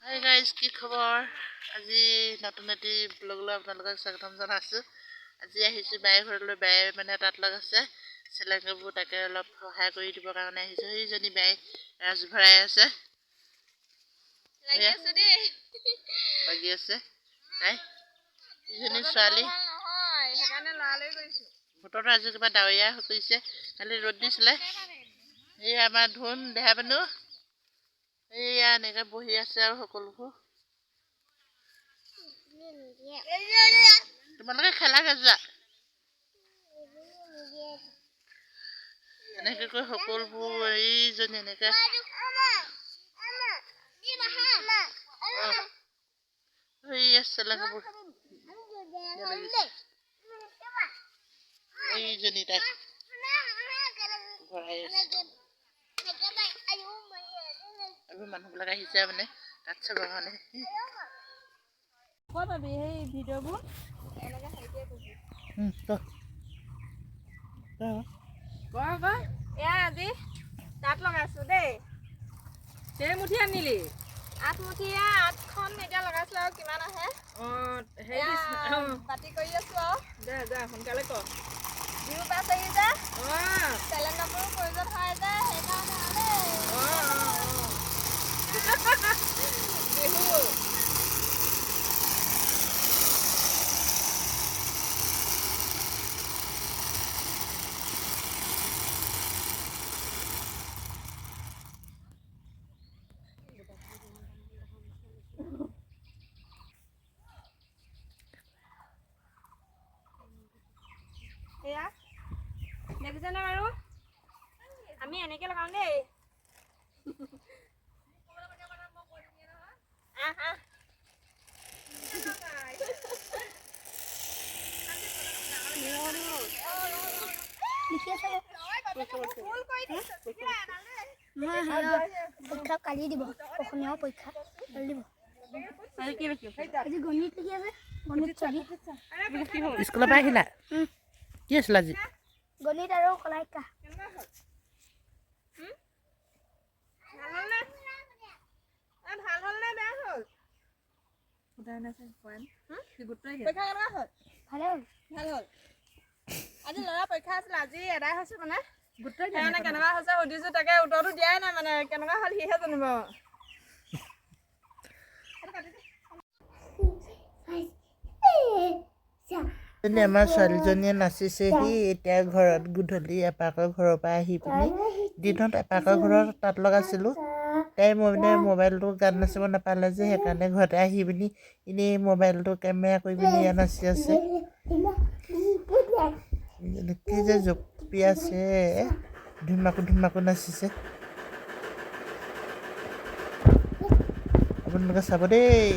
Hi guys, কি খবৰ? আজি নতুন এটি ব্লগ লৈ আপোনালোকক স্বাগতম জনাইছোঁ। আজি আহিছোঁ বাই ঘৰলৈ। বাই মানে তাত লগাইছে চেলেং কাপোৰ, তাকে অলপ সহায় কৰি দিবৰ কাৰণে আহিছোঁ। সেইজনী বাই ৰাজ ভৰাই আছে, লাগি আছে তাই। ইজনী ছোৱালী বতৰটো আজি কিবা ডাৱৰীয়া হৈ পৰিছে, কালি ৰ'দ দিছিলে। এই আমাৰ ধুন দেহা বানু এইয়া এনেকৈ বহি আছে আৰু সকলোবোৰ। তোমালোকে খেলাগে যোৱা। এনেকৈ কৈ সকলোবোৰ এইজনী এনেকৈ চেলেং কাপোৰ এইজনী তাই ভৰাই আছে। আৰু মানুহবিলাক আহিছে মানে তাত চাবৰ কাৰণে। ক'ত পাবি সেই ভিডিঅ'বোৰ এনেকৈ হেৰিকে কৰিবি। এয়া আজি তাত লগাইছোঁ দেই। কেইমুঠি আনিলি? 8 মুঠীয়া 8খন এতিয়া লগাইছোঁ আৰু কিমান আহে। বাতি কৰি আছোঁ আৰু যা সোনকালে কৰ। বিহু পাছ আহি যে চেলেং কাপোৰৰ প্ৰয়োজন হয় যে সেইকাৰণে বিহু এয়া দেখিছেনে বাৰু? আমি এনেকৈ লগাওঁ দেই। পৰীক্ষা কালি দিব, অসমীয়া পৰীক্ষা কালি দিব। আজি গণিত লিখি আছে, গণিত চলি স্কুলৰ পৰা আহিলা? কি আছিলে আজি? গণিত আৰু কলা শিক্ষা। ভাল হ'ল নে বেয়া হ'ল? ভালে হ'ল। ভাল হ'ল। আজি ল'ৰা পৰীক্ষা আছিলে, আজি এদাই হৈছে মানে সেইকাৰণে কেনেকুৱা হৈছে সুধিছোঁ, তাকে উত্তৰটো দিয়াই নাই মানে কেনেকুৱা হ'ল সিহে জানিব। আমাৰ ছোৱালীজনীয়ে নাচিছেহি। এতিয়া ঘৰত গধূলি এপাকৰ ঘৰৰ পৰা আহি পিনি দিনত এপাকৰ ঘৰত তাত লগাইছিলোঁ। তাই মানে মোবাইলটো গান নাচিব নাপালে যে সেইকাৰণে ঘৰতে আহি পিনি এনেই মোবাইলটো কেমেৰা কৰি পিনি ইয়াত নাচি আছে। কি যে জঁপি আছে, ধুমাকু নাচিছে। আপোনালোকে চাব দেই।